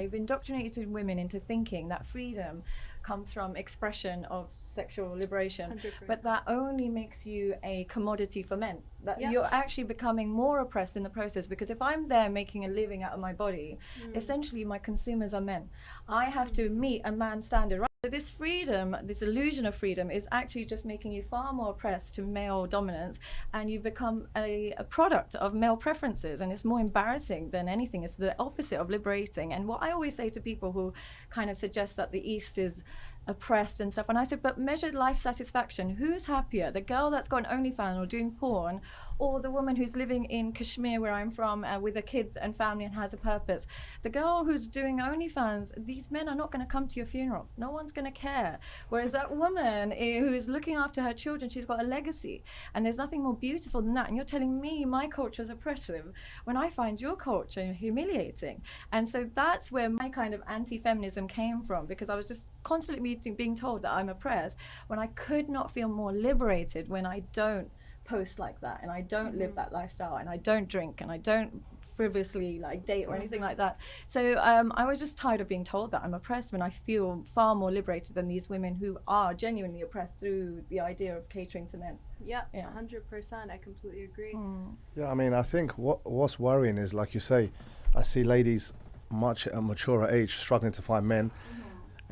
They've indoctrinated women into thinking that freedom comes from expression of sexual liberation, 100%. but that only makes you a commodity for men. That Yeah. you're actually becoming more oppressed in the process, because if I'm there making a living out of my body, essentially my consumers are men. I have to meet a man's standard, right? So this freedom, this illusion of freedom, is actually just making you far more oppressed to male dominance, and you become a product of male preferences, and it's more embarrassing than anything. It's the opposite of liberating. And what I always say to people who kind of suggest that the East is oppressed and stuff, and I said, but measured life satisfaction, who's happier, the girl that's got an OnlyFans or doing porn, or the woman who's living in Kashmir, where I'm from, with her kids and family and has a purpose? The girl who's doing OnlyFans, these men are not going to come to your funeral. No one's going to care. Whereas that woman who's looking after her children, she's got a legacy, and there's nothing more beautiful than that. And you're telling me my culture is oppressive when I find your culture humiliating. And so that's where my kind of anti-feminism came from, because I was just constantly being told that I'm oppressed, when I could not feel more liberated when I don't post like that, and I don't live that lifestyle, and I don't drink, and I don't frivolously like date or anything like that. So I was just tired of being told that I'm oppressed, when I feel far more liberated than these women who are genuinely oppressed through the idea of catering to men. Yeah, Yeah. 100%. I completely agree. Yeah, I mean, I think what's worrying is, like you say, I see ladies much at a maturer age struggling to find men,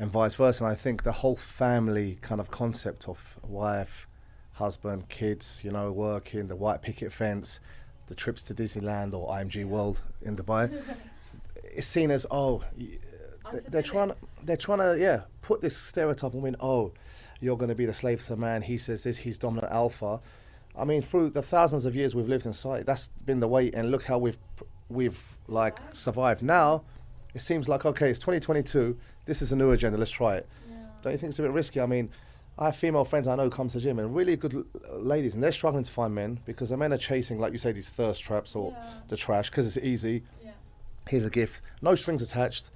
and vice versa. And I think the whole family kind of concept of wife, husband, kids, you know, working, the white picket fence, the trips to Disneyland or IMG World in Dubai, it's seen as, they're trying to put this stereotype on women. Oh, you're going to be the slave to the man. He says this. He's dominant alpha. I mean, through the thousands of years we've lived in society, that's been the way. And look how we've like survived. Now, it seems like, okay, it's 2022. This is a new agenda. Let's try it. Yeah. Don't you think it's a bit risky? I mean, I have female friends I know come to the gym, and really good ladies, and they're struggling to find men because the men are chasing, like you say, these thirst traps or the trash, because it's easy. Yeah. Here's a gift, no strings attached.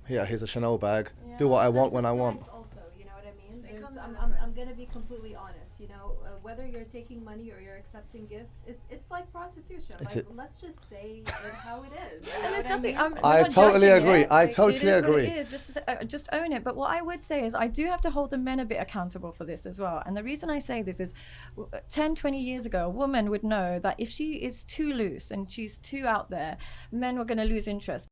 Here, here's a Chanel bag. Do what I want when I want. Also, you know what I mean? It comes I'm gonna be completely honest. You know, whether you're taking money or you're accepting gifts, it's like prostitution. It's Like, it. let's just say it how it is. You And know there's what I nothing. mean? We're I not totally judging agree. it. I Like, totally it is agree. What it is. Just own it. But what I would say is, I do have to hold the men a bit accountable for this as well. And the reason I say this is, 10, 20 years ago, a woman would know that if she is too loose and she's too out there, men were going to lose interest.